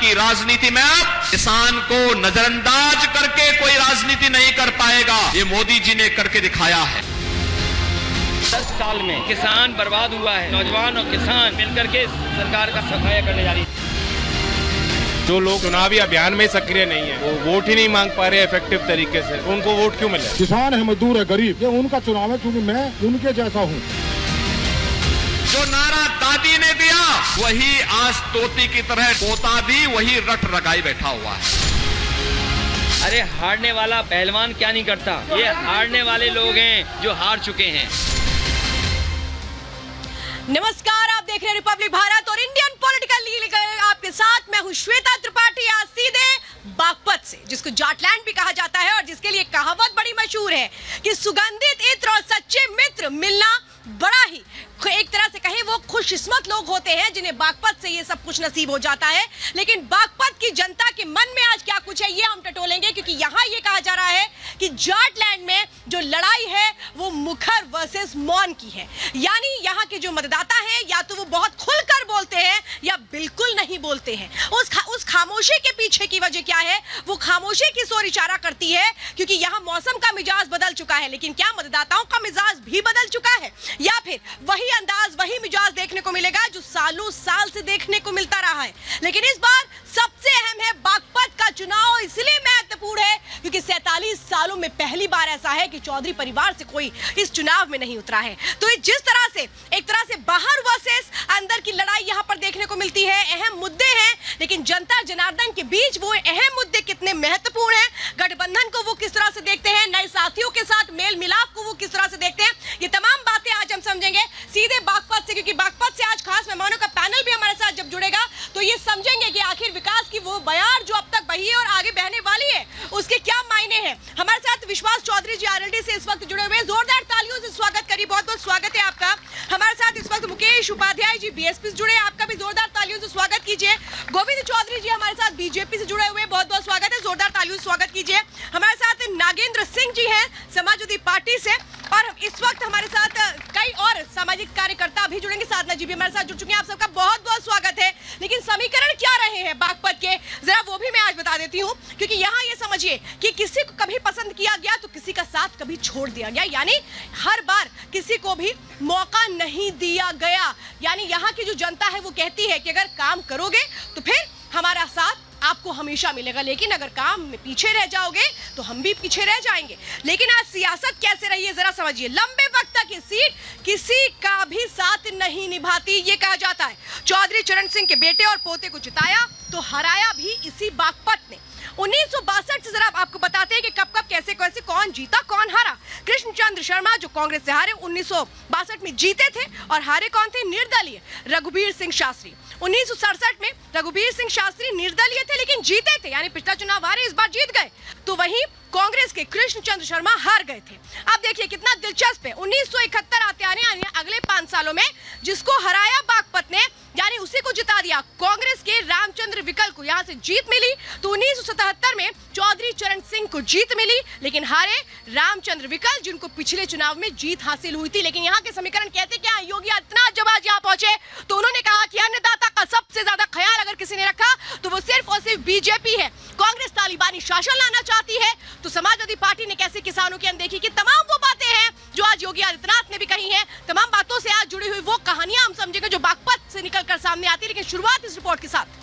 की राजनीति में अब किसान को नजरअंदाज करके कोई राजनीति नहीं कर पाएगा। ये मोदी जी ने करके दिखाया है। 10 साल में किसान बर्बाद हुआ है। नौजवान और किसान मिलकर के सरकार का सफाया करने जा रही है। जो लोग चुनावी अभियान में सक्रिय नहीं है, वो वोट ही नहीं मांग पा रहे इफेक्टिव तरीके से, उनको वोट क्यों मिले? किसान है, मजदूर है, गरीब, ये उनका चुनाव है, क्योंकि मैं उनके जैसा हूँ। जो नारा दादी ने दिया वही आज तोती की तरह पोता भी वही रट रगाई बैठा हुआ है। अरे हारने वाला पहलवान क्या नहीं करता, ये हारने वाले लोग हैं जो हार चुके हैं। नमस्कार, आप देख रहे हैं रिपब्लिक भारत और इंडियन पॉलिटिकल लीग। आपके साथ मैं हूं श्वेता त्रिपाठी, आज सीधे बागपत से, जिसको जाटलैंड भी कहा जाता है और जिसके लिए कहावत बड़ी मशहूर है कि सुगंधित इत्र और सच्चे मित्र मिलना बड़ा ही एक तरह से कहें वो खुशकिस्मत लोग होते हैं जिन्हें बागपत से ये सब कुछ नसीब हो जाता है। लेकिन बागपत की जनता के मन में आज क्या कुछ है ये हम टटोलेंगे, क्योंकि यहाँ ये कहा जा रहा है कि जाटलैंड में जो लड़ाई है वो मुखर वर्सेस मौन की है। यानी यहाँ के जो मतदाता हैं या तो वो बहुत खुलकर बोलते हैं या बिल्कुल नहीं बोलते हैं। उस खामोशी के पीछे की वजह क्या है? वो खामोशी किस ओर इशारा करती है? क्योंकि यहाँ मौसम का मिजाज बदल चुका है, लेकिन क्या मतदाताओं का मिजाज भी बदल चुका है या फिर वही अंदाज वही मिजाज देखने को मिलेगा जो सालों साल से देखने को मिलता रहा है? लेकिन इस बार सबसे अहम है बागपत का चुनाव इसलिए महत्वपूर्ण है क्योंकि 47 सालों में पहली बार ऐसा है कि चौधरी परिवार से कोई इस चुनाव में नहीं उतरा है। तो जिस तरह से एक तरह से बाहर वर्सेस अंदर की लड़ाई यहाँ पर देखने को मिलती है, अहम मुद्दे हैं, लेकिन जनता जनार्दन के बीच वो अहम मुद्दे कितने महत्वपूर्ण हैं, गठबंधन को वो किस तरह से देखते हैं, नए साथियों के साथ मेल मिलाप को वो किस तरह से देखते हैं, ये तमाम बातें आज हम समझेंगे सीधे बागपत से। क्योंकि बागपत से आज खास मेहमानों का पैनल भी हमारे साथ जब जुड़ेगा तो ये समझेंगे कि आखिर विकास की वो बयार जो अब तक बही है और आगे बहने वाली है उसके क्या मायने हैं। हमारे साथ विश्वास चौधरी जी आरएलडी से इस वक्त जुड़े हुए हैं, जोरदार तालियों से स्वागत करिए, बहुत बहुत स्वागत है आपका। हमारे साथ इस वक्त मुकेश उपाध्याय जी बीएसपी से जुड़े, आपका भी जोरदार तालियों से स्वागत कीजिए। गोविंद चौधरी जी हमारे साथ बीजेपी से जुड़े हुए, बहुत बहुत स्वागत है, जोरदार तालियों से स्वागत कीजिए। हमारे साथ नागेंद्र सिंह जी हैं समाजवादी पार्टी से, और इस वक्त हमारे साथ कई और सामाजिक कार्यकर्ता भी जुड़ेंगे, साधना जी भी हमारे साथ जुड़ चुके हैं, आप सबका बहुत बहुत स्वागत है। लेकिन समीकरण क्या रहे हैं बागपत के, जरा वो भी मैं आज बता देती हूँ, क्योंकि यहाँ ये समझिए कि किसी को कभी पसंद किया गया तो किसी का साथ कभी छोड़ दिया गया, यानी हर बार किसी को भी मौका नहीं दिया गया। यानी यहाँ की जो जनता है वो कहती है कि अगर काम करोगे तो फिर हमारा साथ आपको हमेशा मिलेगा, लेकिन अगर काम में पीछे रह जाओगे तो हम भी पीछे रह जाएंगे। लेकिन आज सियासत कैसे रही है जरा समझिए। लंबे वक्त तक ये सीट किसी का भी साथ नहीं निभाती, ये कहा जाता है। चौधरी चरण सिंह के बेटे और पोते को जिताया तो हराया भी इसी बागपत ने। 1962 से जरा आपको बताते हैं कि कब कब कैसे कैसे कौन जीता कौन हारा। कृष्णचंद्र शर्मा जो कांग्रेस से हारे 1962 में जीते थे, और हारे कौन थे? निर्दलीय रघुबीर सिंह शास्त्री। 1967 में रघुबीर सिंह शास्त्री निर्दलीय थे लेकिन जीते थे, यानी पिछला चुनाव हारे, इस बार जीत गए। तो वहीं कांग्रेस के कृष्णचंद्र शर्मा हार गए थे। अब देखिए कितना दिलचस्प है, 1971 आते आने यानी अगले 5 सालों में जिसको हराया बागपत ने, यानी उसी को जिता दिया। कांग्रेस के रामचंद्र विकल को यहाँ से जीत मिली, तो 1977 में चौधरी चरण सिंह को जीत मिली, लेकिन हारे रामचंद्र विकल जिनको पिछले चुनाव में जीत हासिल हुई थी। लेकिन यहाँ के समीकरण कहते क्या? योगी आदित्यनाथ जब आज यहाँ पहुंचे तो उन्होंने कहा कि अन्नदाता का सबसे ज्यादा ख्याल अगर किसी ने रखा तो वो सिर्फ और सिर्फ बीजेपी है। कांग्रेस तालिबानी शासन लाना चाहती है तो समाजवादी पार्टी ने कैसे किसानों की अनदेखी की। तमाम वो बातें हैं जो आज योगी आदित्यनाथ ने भी कही हैं। तमाम बातों से आज जुड़ी हुई वो कहानियां हम समझेंगे जो बागपत से निकलकर सामने आती है। लेकिन शुरुआत इस रिपोर्ट के साथ।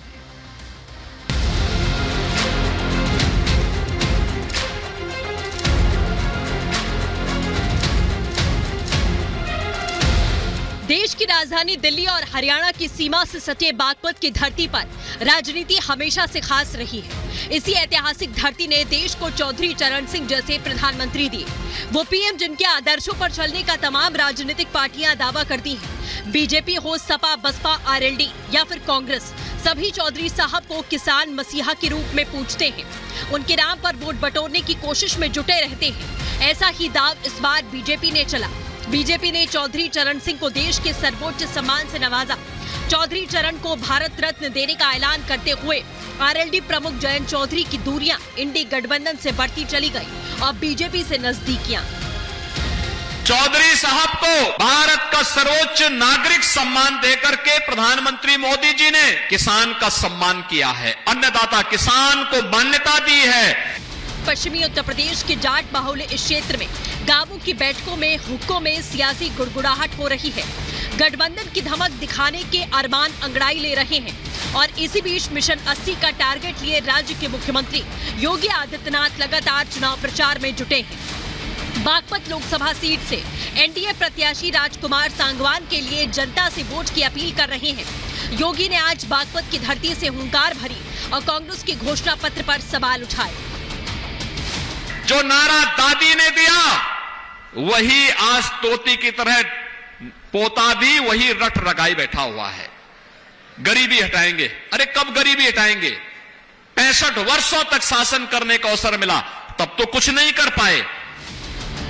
देश की राजधानी दिल्ली और हरियाणा की सीमा से सटे बागपत की धरती पर राजनीति हमेशा से खास रही है। इसी ऐतिहासिक धरती ने देश को चौधरी चरण सिंह जैसे प्रधानमंत्री दिए, वो पीएम जिनके आदर्शों पर चलने का तमाम राजनीतिक पार्टियां दावा करती हैं। बीजेपी हो, सपा, बसपा, आरएलडी या फिर कांग्रेस, सभी चौधरी साहब को किसान मसीहा के रूप में पूजते हैं, उनके नाम पर वोट बटोरने की कोशिश में जुटे रहते हैं। ऐसा ही दाव इस बार बीजेपी ने चला। बीजेपी ने चौधरी चरण सिंह को देश के सर्वोच्च सम्मान से नवाजा। चौधरी चरण को भारत रत्न देने का ऐलान करते हुए आरएलडी प्रमुख जयंत चौधरी की दूरियां इंडी गठबंधन से बढ़ती चली गई और बीजेपी से नजदीकियां। चौधरी साहब को भारत का सर्वोच्च नागरिक सम्मान देकर के प्रधानमंत्री मोदी जी ने किसान का सम्मान किया है, अन्नदाता किसान को मान्यता दी है। पश्चिमी उत्तर प्रदेश के जाट बाहुल्य इस क्षेत्र में गांवों की बैठकों में हुक्कों में सियासी गुड़गुड़ाहट हो रही है। गठबंधन की धमक दिखाने के अरमान अंगड़ाई ले रहे हैं और इसी बीच मिशन 80 का टारगेट लिए राज्य के मुख्यमंत्री योगी आदित्यनाथ लगातार चुनाव प्रचार में जुटे हैं। बागपत लोकसभा सीट से एनडीए प्रत्याशी राजकुमार सांगवान के लिए जनता से वोट की अपील कर रहे हैं। योगी ने आज बागपत की धरती से हुंकार भरी और कांग्रेस के घोषणा पत्र पर सवाल उठाए। जो नारा दादी ने दिया वही आज तोती की तरह पोता भी वही रट रगाई बैठा हुआ है। गरीबी हटाएंगे। अरे कब गरीबी हटाएंगे? 65 वर्षों तक शासन करने का अवसर मिला, तब तो कुछ नहीं कर पाए।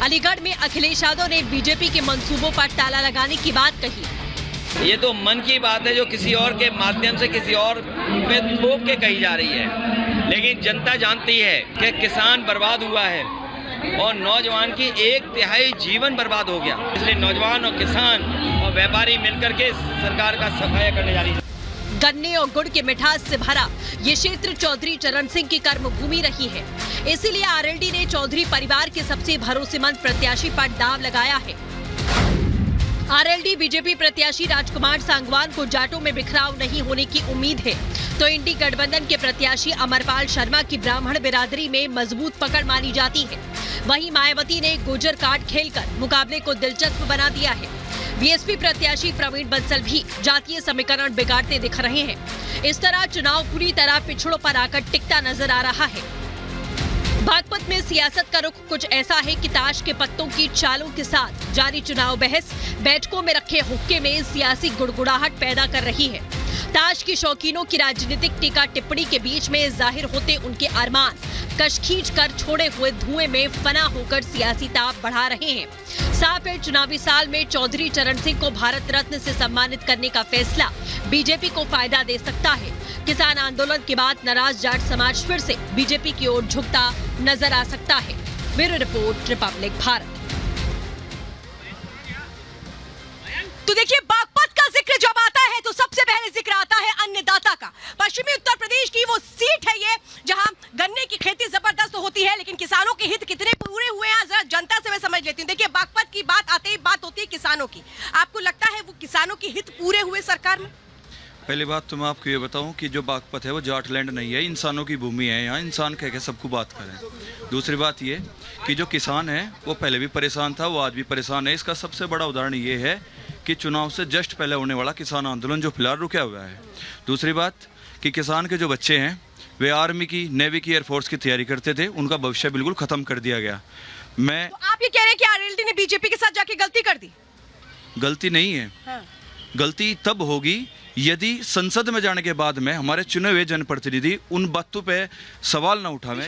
अलीगढ़ में अखिलेश यादव ने बीजेपी के मंसूबों पर ताला लगाने की बात कही। ये तो मन की बात है जो किसी और के माध्यम से किसी और पे थोप के कही जा रही है, लेकिन जनता जानती है कि किसान बर्बाद हुआ है और नौजवान की 1/3 जीवन बर्बाद हो गया। इसलिए नौजवान और किसान और व्यापारी मिलकर के सरकार का सफाया करने जा रही है। गन्ने और गुड़ के मिठास से भरा ये क्षेत्र चौधरी चरण सिंह की कर्मभूमि रही है। इसीलिए आरएलडी ने चौधरी परिवार के सबसे भरोसेमंद प्रत्याशी पर दांव लगाया है। आरएलडी बीजेपी प्रत्याशी राजकुमार सांगवान को जाटों में बिखराव नहीं होने की उम्मीद है, तो इंडी गठबंधन के प्रत्याशी अमरपाल शर्मा की ब्राह्मण बिरादरी में मजबूत पकड़ मानी जाती है। वहीं मायावती ने गुर्जर कार्ड खेलकर मुकाबले को दिलचस्प बना दिया है। बीएसपी प्रत्याशी प्रवीण बंसल भी जातीय समीकरण बिगाड़ते दिख रहे हैं। इस तरह चुनाव पूरी तरह पिछड़ों पर आकर टिकता नजर आ रहा है। बागपत में सियासत का रुख कुछ ऐसा है कि ताश के पत्तों की चालों के साथ जारी चुनाव बहस बैठकों में रखे हुक्के में सियासी गुड़गुड़ाहट पैदा कर रही है। ताश की शौकीनों की राजनीतिक टीका टिप्पणी के बीच में जाहिर होते उनके अरमान कश खींच कर छोड़े हुए धुएं में फना होकर सियासी ताप बढ़ा रहे हैं। साफ है, चुनावी साल में चौधरी चरण सिंह को भारत रत्न से सम्मानित करने का फैसला बीजेपी को फायदा दे सकता है। किसान आंदोलन के बाद नाराज जाट समाज फिर से बीजेपी की ओर झुकता नजर आ सकता है। Bureau report, Republic Bharat. तो देखिए, बागपत का जिक्र जब आता है तो सबसे पहले जिक्र आता है अन्नदाता का। पश्चिमी उत्तर प्रदेश की वो सीट है ये जहां गन्ने की खेती जबरदस्त होती है, लेकिन किसानों के हित कितने पूरे हुए हैं जरा जनता से मैं समझ लेती हूँ। देखिए, बागपत की बात आते ही बात होती है किसानों की। आपको लगता है वो किसानों के हित पूरे हुए सरकार में? पहली बात तो मैं आपको ये बताऊं कि जो बागपत है वो जाट लैंड नहीं है, इंसानों की भूमि है। यहाँ इंसान कह के सबको बात करें। दूसरी बात ये कि जो किसान है वो पहले भी परेशान था, वो आज भी परेशान है। इसका सबसे बड़ा उदाहरण ये है कि चुनाव से जस्ट पहले होने वाला किसान आंदोलन जो फिलहाल रुका हुआ है। दूसरी बात कि किसान के जो बच्चे हैं वे आर्मी की, नेवी की, एयरफोर्स की तैयारी करते थे, उनका भविष्य बिल्कुल खत्म कर दिया गया। तो आप ये कह रहे हैं कि आरएलडी ने बीजेपी के साथ जाके गलती कर दी? गलती नहीं है। हाँ। गलती तब होगी यदि संसद में जाने के बाद में हमारे चुने हुए जनप्रतिनिधि उन बातों पे सवाल न उठावें।